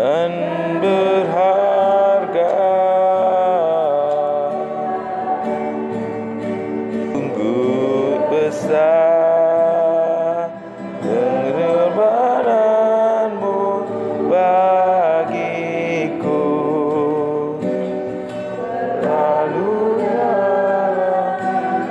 dan berharga. Sungguh besar pengorbananmu bagiku. Lalu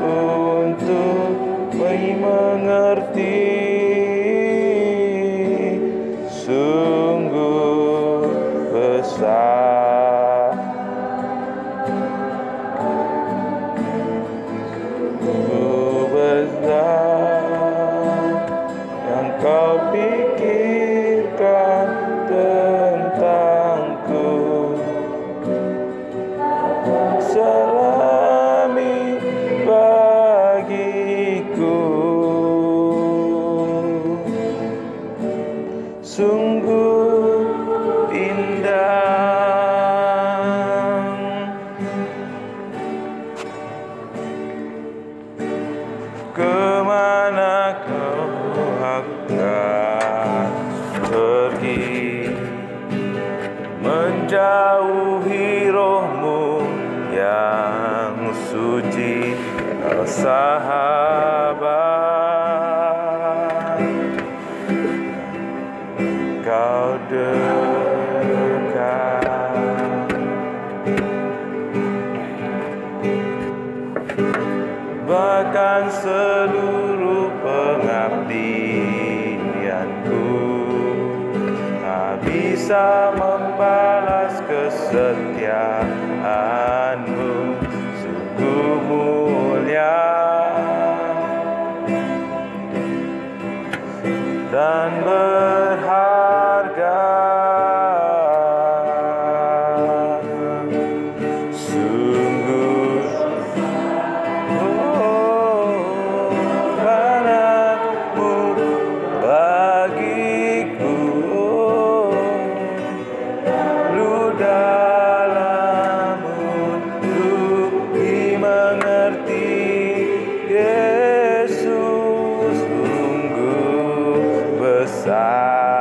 untuk mengerti sungguh besar, sungguh besar yang kau pikirkan tentangku. Selami bagiku sungguh indah. Kemana kau akan pergi, menjauhi rohmu yang suci, oh sahabat. Kau dekat, bahkan seluruh pengabdianku tak bisa membalas kesetiaanmu. Sungguh mulia dan berharga. Sungguh pengorbananmu bagiku. Lu dalam untuk dimengerti Yesus sungguh besar,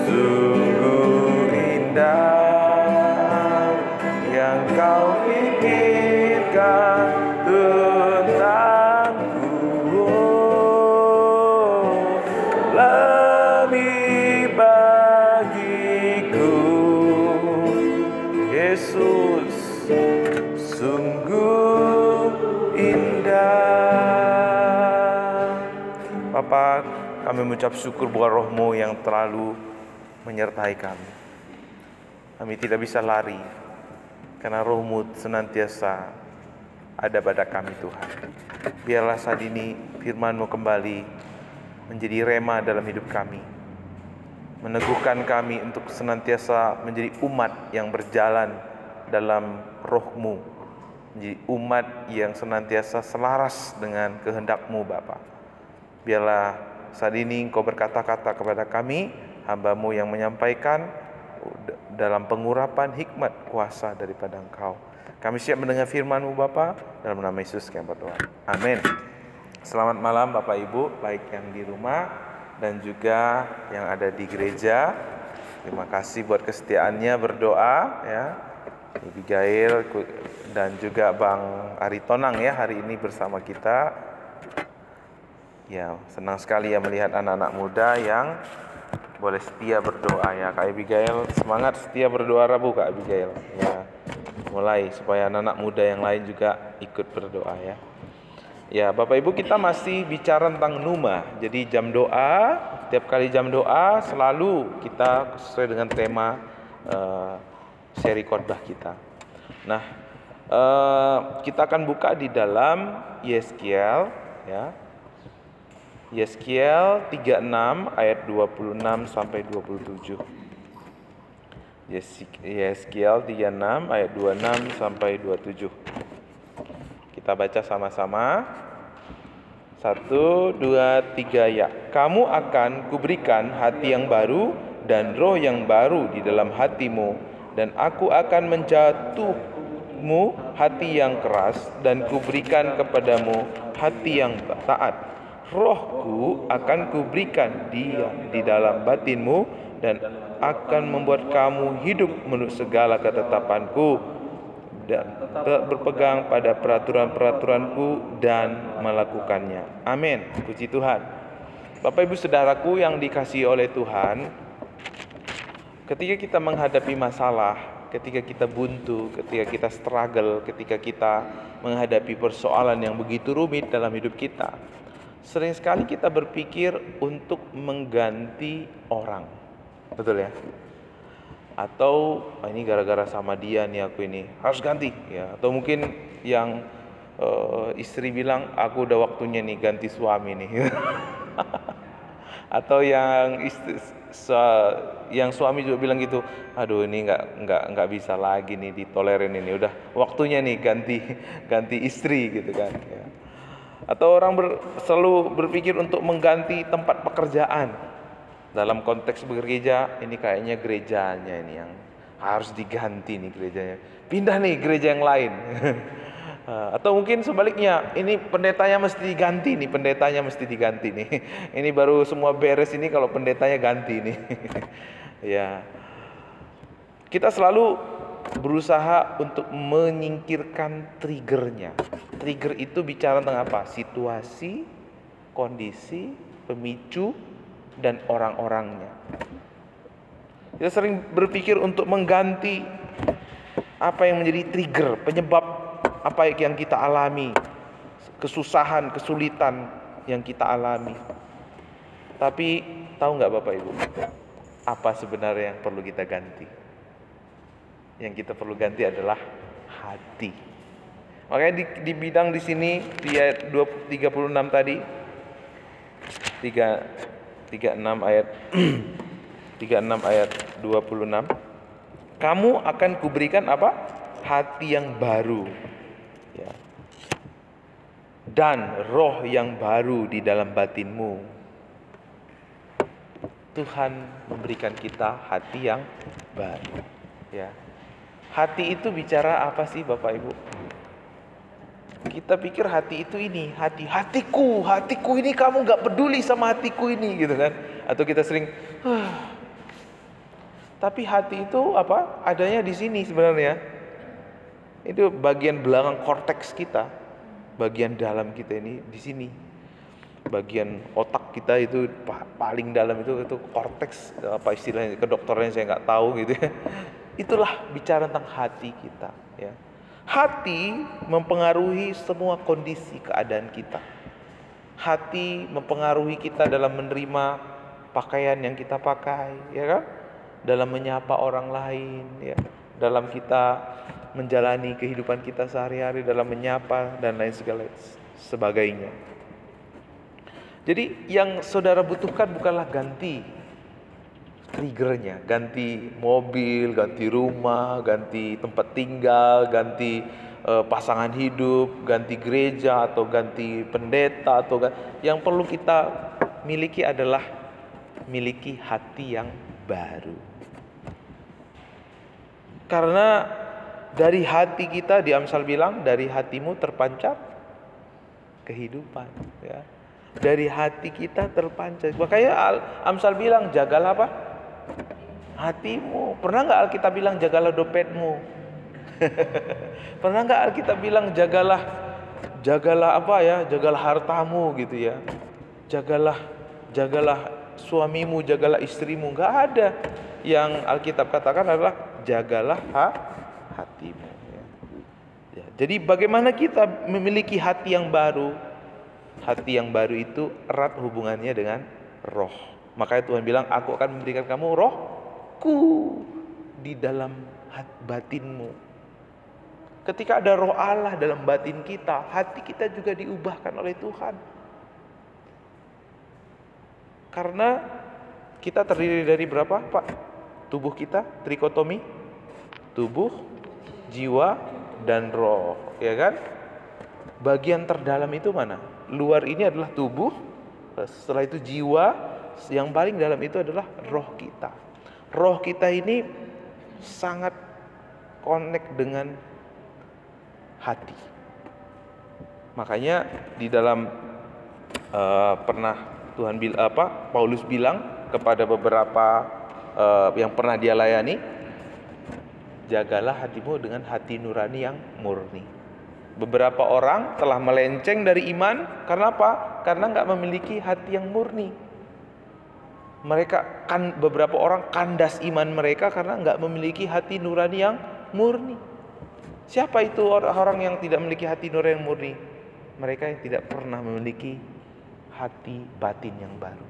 sungguh indah yang kau pikirkan tentangku. Lebih bagiku Yesus sungguh indah. Bapa, kami mengucap syukur buat roh-Mu yang terlalu menyertai kami. Kami tidak bisa lari karena roh-Mu senantiasa ada pada kami Tuhan. Biarlah saat ini firman-Mu kembali menjadi rema dalam hidup kami, meneguhkan kami untuk senantiasa menjadi umat yang berjalan dalam roh-Mu, menjadi umat yang senantiasa selaras dengan kehendak-Mu Bapa. Biarlah saat ini Engkau berkata-kata kepada kami, hamba-Mu yang menyampaikan dalam pengurapan hikmat kuasa daripada Engkau. Kami siap mendengar firman-Mu Bapa, dalam nama Yesus kami berdoa. Amin. Selamat malam Bapak Ibu, baik yang di rumah dan juga yang ada di gereja. Terima kasih buat kesetiaannya berdoa ya. Abigail dan juga Bang Aritonang ya hari ini bersama kita. Ya, senang sekali ya melihat anak-anak muda yang boleh setia berdoa ya. Kak Abigail, semangat setia berdoa Rabu Kak Abigail. Ya, mulai supaya anak-anak muda yang lain juga ikut berdoa ya. Ya, Bapak Ibu, kita masih bicara tentang Numa. Jadi jam doa, tiap kali jam doa selalu kita sesuai dengan tema seri khotbah kita. Nah, kita akan buka di dalam Yeskiel ya. Yeskiel 36 ayat 26 sampai 27. Yeskiel 36 ayat 26 sampai 27. Kita baca sama-sama. 1, 2, 3 ya. Kamu akan kuberikan hati yang baru dan roh yang baru di dalam hatimu, dan aku akan menjatuhmu hati yang keras dan kuberikan kepadamu hati yang taat. Rohku akan kuberikan dia di dalam batinmu dan akan membuat kamu hidup menurut segala ketetapanku dan tetap berpegang pada peraturan-peraturanku dan melakukannya. Amin. Puji Tuhan. Bapak Ibu Saudaraku yang dikasihi oleh Tuhan, ketika kita menghadapi masalah, ketika kita buntu, ketika kita struggle, ketika kita menghadapi persoalan yang begitu rumit dalam hidup kita, sering sekali kita berpikir untuk mengganti orang. Betul ya? Atau ini gara-gara sama dia nih aku ini harus ganti ya. Atau mungkin yang istri bilang aku udah waktunya nih ganti suami nih. Atau yang suami juga bilang gitu, aduh ini nggak bisa lagi nih ditolerin ini, udah waktunya nih ganti istri gitu kan ya. Atau orang selalu berpikir untuk mengganti tempat pekerjaan. Dalam konteks bekerja, ini kayaknya gerejanya ini yang harus diganti nih gerejanya. Pindah nih gereja yang lain. Atau mungkin sebaliknya, ini pendetanya mesti diganti nih, Ini baru semua beres ini kalau pendetanya ganti nih. Ya. Kita selalu berusaha untuk menyingkirkan triggernya. Trigger itu bicara tentang apa? Situasi, kondisi, pemicu, dan orang-orangnya. Kita sering berpikir untuk mengganti apa yang menjadi trigger, penyebab apa yang kita alami, kesusahan, kesulitan yang kita alami. Tapi tahu nggak Bapak Ibu, apa sebenarnya yang perlu kita ganti? Yang kita perlu ganti adalah hati. Makanya di bidang di sini di ayat 36 tadi 36 ayat 26, kamu akan kuberikan apa? Hati yang baru ya. Dan roh yang baru di dalam batinmu. Tuhan memberikan kita hati yang baru ya. Hati itu bicara apa sih Bapak Ibu? Kita pikir hati itu ini, hatiku ini, kamu gak peduli sama hatiku ini gitu kan. Atau kita sering tapi hati itu apa? Adanya di sini sebenarnya. Itu bagian belakang korteks kita, bagian dalam kita ini di sini. Bagian otak kita itu paling dalam itu korteks, apa istilahnya kedokterannya saya nggak tahu gitu ya. Itulah bicara tentang hati kita ya. Hati mempengaruhi semua kondisi keadaan kita. Hati mempengaruhi kita dalam menerima pakaian yang kita pakai, ya kan? Dalam menyapa orang lain, ya. Dalam kita menjalani kehidupan kita sehari-hari, dalam menyapa dan lain sebagainya. Jadi yang saudara butuhkan bukanlah ganti triggernya, ganti mobil, ganti rumah, ganti tempat tinggal, ganti pasangan hidup, ganti gereja atau ganti pendeta atau yang perlu kita miliki adalah miliki hati yang baru. Karena dari hati kita, di Amsal bilang dari hatimu terpancar kehidupan ya. Dari hati kita terpancar. Makanya Amsal bilang jagalah apa? Hatimu. Pernah nggak Alkitab bilang jagalah dompetmu? Pernah nggak Alkitab bilang jagalah apa ya? Jagalah hartamu gitu ya. Jagalah suamimu, jagalah istrimu. Nggak ada. Yang Alkitab katakan adalah jagalah hatimu. Ya. Jadi bagaimana kita memiliki hati yang baru? Hati yang baru itu erat hubungannya dengan roh. Makanya Tuhan bilang, aku akan memberikan kamu rohku di dalam batinmu. Ketika ada roh Allah dalam batin kita, hati kita juga diubahkan oleh Tuhan. Karena kita terdiri dari berapa Pak? Tubuh kita, trikotomi. Tubuh, jiwa, dan roh. Ya kan? Bagian terdalam itu mana? Luar ini adalah tubuh. Setelah itu jiwa. Yang paling dalam itu adalah roh kita. Roh kita ini sangat connect dengan hati. Makanya di dalam pernah Paulus bilang kepada beberapa yang pernah dia layani, jagalah hatimu dengan hati nurani yang murni. Beberapa orang telah melenceng dari iman karena apa? Karena nggak memiliki hati yang murni. Beberapa orang kandas iman mereka karena nggak memiliki hati nurani yang murni. Siapa itu orang yang tidak memiliki hati nurani yang murni? Mereka yang tidak pernah memiliki hati batin yang baru.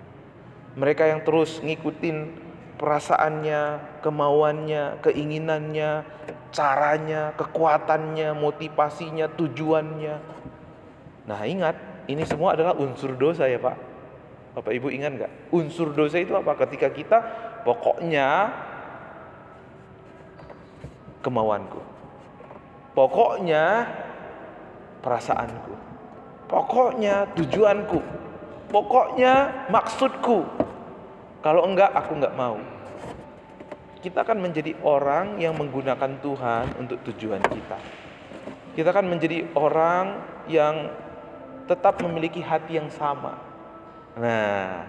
Mereka yang terus ngikutin perasaannya, kemauannya, keinginannya, caranya, kekuatannya, motivasinya, tujuannya. Nah, ingat, ini semua adalah unsur dosa ya Pak. Bapak Ibu ingat nggak? Unsur dosa itu apa? Ketika kita pokoknya kemauanku, pokoknya perasaanku, pokoknya tujuanku, pokoknya maksudku. Kalau enggak, aku enggak mau. Kita akan menjadi orang yang menggunakan Tuhan untuk tujuan kita. Kita akan menjadi orang yang tetap memiliki hati yang sama. Nah,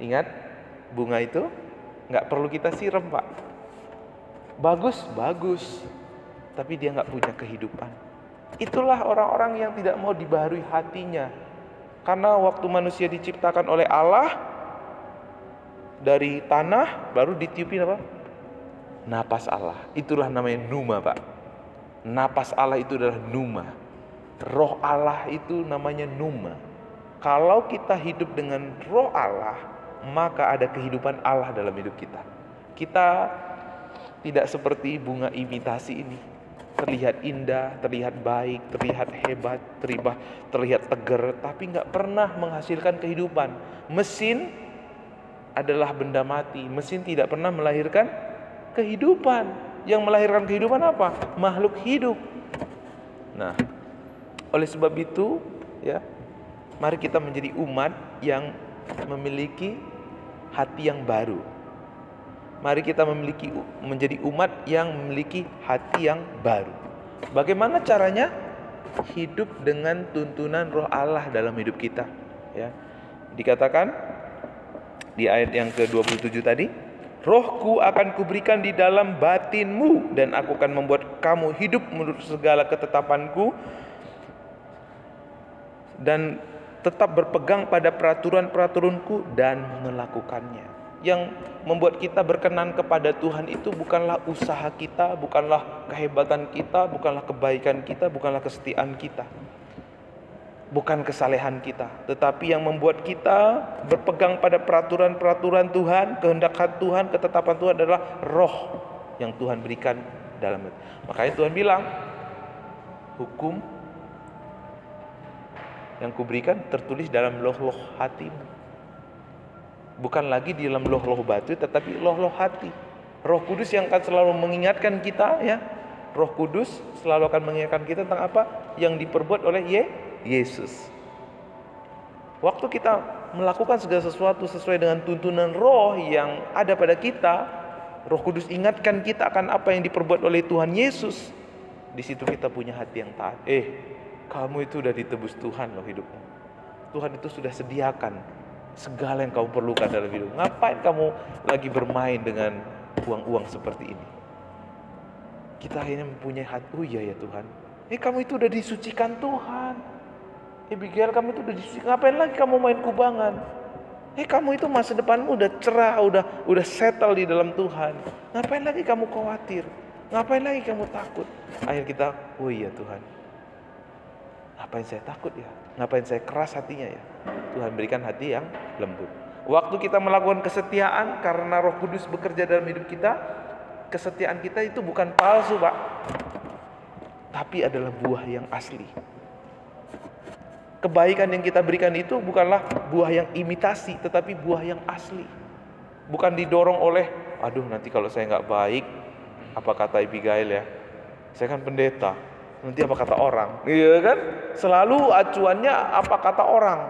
ingat, bunga itu enggak perlu kita siram, Pak. Bagus, tapi dia enggak punya kehidupan. Itulah orang-orang yang tidak mau dibaharui hatinya. Karena waktu manusia diciptakan oleh Allah, dari tanah baru ditiupin apa? Napas Allah. Itulah namanya pneuma, Pak. Napas Allah itu adalah pneuma. Roh Allah itu namanya pneuma. Kalau kita hidup dengan roh Allah, maka ada kehidupan Allah dalam hidup kita. Kita tidak seperti bunga imitasi ini. Terlihat indah, terlihat baik, terlihat hebat, terlihat tegar, tapi nggak pernah menghasilkan kehidupan. Mesin adalah benda mati. Mesin tidak pernah melahirkan kehidupan. Yang melahirkan kehidupan apa? Makhluk hidup. Nah, oleh sebab itu, ya, mari kita menjadi umat yang memiliki hati yang baru. Mari kita menjadi umat yang memiliki hati yang baru. Bagaimana caranya? Hidup dengan tuntunan Roh Allah dalam hidup kita. Ya, dikatakan di ayat yang ke-27 tadi, Rohku akan kuberikan di dalam batinmu, dan aku akan membuat kamu hidup menurut segala ketetapanku, dan tetap berpegang pada peraturan-peraturanku dan melakukannya. Yang membuat kita berkenan kepada Tuhan itu bukanlah usaha kita, bukanlah kehebatan kita, bukanlah kebaikan kita, bukanlah kesetiaan kita, bukan kesalehan kita, tetapi yang membuat kita berpegang pada peraturan-peraturan Tuhan, kehendak Tuhan, ketetapan Tuhan adalah roh yang Tuhan berikan dalam itu. Makanya Tuhan bilang, hukum yang kuberikan tertulis dalam loh-loh hatimu. Bukan lagi di dalam loh-loh batu, tetapi loh-loh hati. Roh Kudus yang akan selalu mengingatkan kita, ya. Roh Kudus selalu akan mengingatkan kita tentang apa yang diperbuat oleh Yesus. Waktu kita melakukan segala sesuatu sesuai dengan tuntunan roh yang ada pada kita, Roh Kudus ingatkan kita akan apa yang diperbuat oleh Tuhan Yesus. Di situ kita punya hati yang taat. Kamu itu udah ditebus Tuhan loh hidupmu. Tuhan itu sudah sediakan segala yang kamu perlukan dalam hidup. Ngapain kamu lagi bermain dengan uang-uang seperti ini? Kita akhirnya mempunyai hati, oh iya ya Tuhan. Kamu itu udah disucikan Tuhan. Abigail, kamu itu udah disucikan. Ngapain lagi kamu main kubangan? Kamu itu masa depanmu udah cerah, udah settle di dalam Tuhan. Ngapain lagi kamu khawatir? Ngapain lagi kamu takut? Akhir kita, oh iya Tuhan. Ngapain saya takut ya? Ngapain saya keras hatinya ya? Tuhan berikan hati yang lembut. Waktu kita melakukan kesetiaan karena Roh Kudus bekerja dalam hidup kita, kesetiaan kita itu bukan palsu, Pak. Tapi adalah buah yang asli. Kebaikan yang kita berikan itu bukanlah buah yang imitasi, tetapi buah yang asli. Bukan didorong oleh, aduh nanti kalau saya nggak baik, apa kata Abigail ya? Saya kan pendeta, nanti apa kata orang? Iya kan? Selalu acuannya apa kata orang.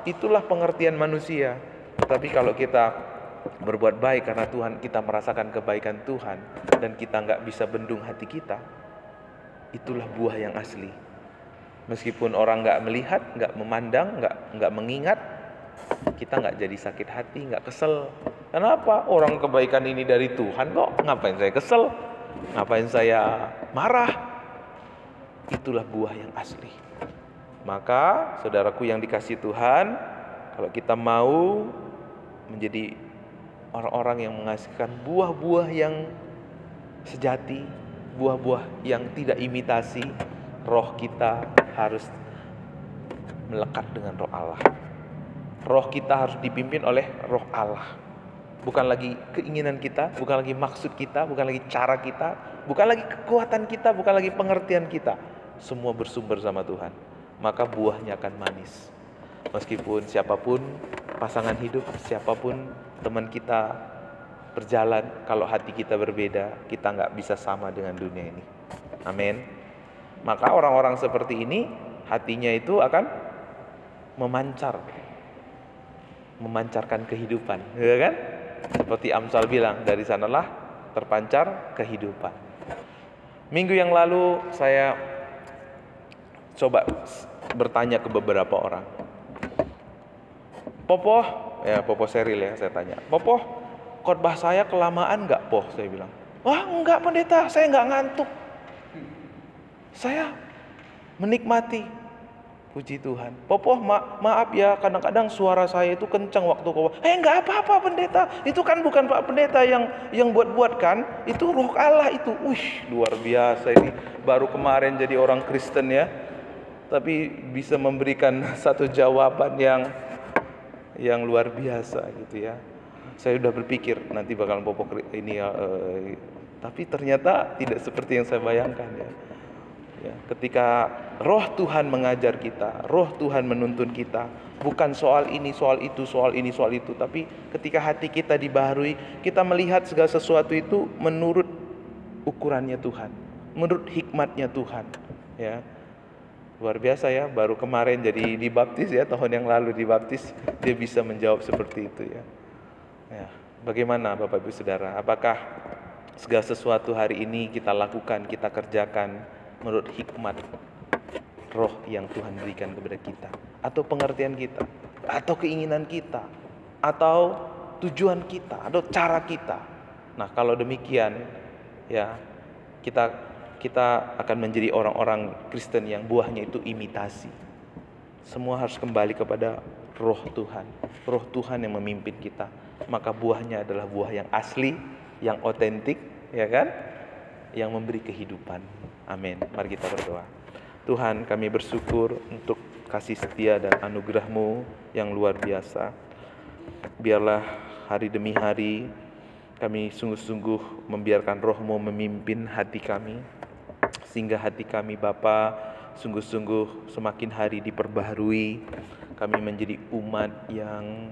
Itulah pengertian manusia. Tapi kalau kita berbuat baik karena Tuhan, kita merasakan kebaikan Tuhan, dan kita nggak bisa bendung hati kita, itulah buah yang asli. Meskipun orang nggak melihat, nggak memandang, nggak mengingat, kita nggak jadi sakit hati, nggak kesel. Kenapa? Orang kebaikan ini dari Tuhan kok, ngapain saya kesel? Ngapain saya marah? Itulah buah yang asli. Maka saudaraku yang dikasihi Tuhan, kalau kita mau menjadi orang-orang yang menghasilkan buah-buah yang sejati, buah-buah yang tidak imitasi, roh kita harus melekat dengan roh Allah. Roh kita harus dipimpin oleh roh Allah. Bukan lagi keinginan kita, bukan lagi maksud kita, bukan lagi cara kita, bukan lagi kekuatan kita, bukan lagi pengertian kita. Semua bersumber sama Tuhan. Maka buahnya akan manis. Meskipun siapapun pasangan hidup, siapapun teman kita berjalan, kalau hati kita berbeda, kita nggak bisa sama dengan dunia ini. Amin. Maka orang-orang seperti ini, hatinya itu akan memancarkan kehidupan, ya kan? Seperti Amsal bilang, dari sanalah terpancar kehidupan. Minggu yang lalu saya coba bertanya ke beberapa orang. Popo Seril ya, saya tanya. Popo, khotbah saya kelamaan nggak, Poh? Saya bilang. Wah, enggak pendeta, saya nggak ngantuk. Saya menikmati. Puji Tuhan. Popo, maaf ya, kadang-kadang suara saya itu kencang waktu khotbah. Enggak apa-apa pendeta. Itu kan bukan Pak Pendeta yang buat-buat kan. Itu roh Allah itu. Luar biasa ini. Baru kemarin jadi orang Kristen ya. Tapi bisa memberikan satu jawaban yang luar biasa gitu ya. Saya sudah berpikir nanti bakal Popo ini ya, tapi ternyata tidak seperti yang saya bayangkan ya. Ketika roh Tuhan mengajar kita, roh Tuhan menuntun kita, bukan soal ini, soal itu, soal ini, soal itu, tapi ketika hati kita dibaharui, kita melihat segala sesuatu itu menurut ukurannya Tuhan, menurut hikmatnya Tuhan, ya. Luar biasa ya, baru kemarin jadi dibaptis ya, tahun yang lalu dibaptis, dia bisa menjawab seperti itu ya. Bagaimana Bapak Ibu Saudara, apakah segala sesuatu hari ini kita lakukan, kita kerjakan menurut hikmat roh yang Tuhan berikan kepada kita, atau pengertian kita, atau keinginan kita, atau tujuan kita, atau cara kita? Nah, kalau demikian ya, kita akan menjadi orang-orang Kristen yang buahnya itu imitasi. Semua harus kembali kepada roh Tuhan. Roh Tuhan yang memimpin kita. Maka buahnya adalah buah yang asli, yang otentik, ya kan? Yang memberi kehidupan. Amin. Mari kita berdoa. Tuhan, kami bersyukur untuk kasih setia dan anugerah-Mu yang luar biasa. Biarlah hari demi hari kami sungguh-sungguh membiarkan roh-Mu memimpin hati kami, sehingga hati kami Bapa sungguh-sungguh semakin hari diperbaharui. Kami menjadi umat yang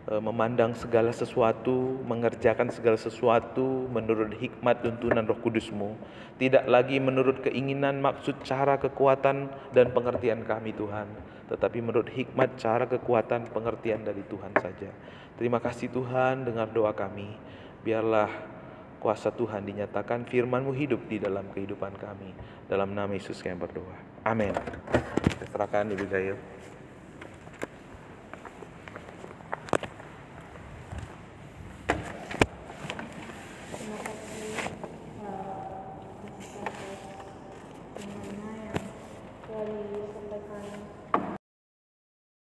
memandang segala sesuatu, mengerjakan segala sesuatu menurut hikmat tuntunan Roh Kudus-Mu, tidak lagi menurut keinginan, maksud, cara, kekuatan, dan pengertian kami Tuhan, tetapi menurut hikmat, cara, kekuatan, pengertian dari Tuhan saja. Terima kasih Tuhan, dengar doa kami. Biarlah kuasa Tuhan dinyatakan, firman-Mu hidup di dalam kehidupan kami. Dalam nama Yesus kami berdoa. Amin. Serahkan Ibu Gail.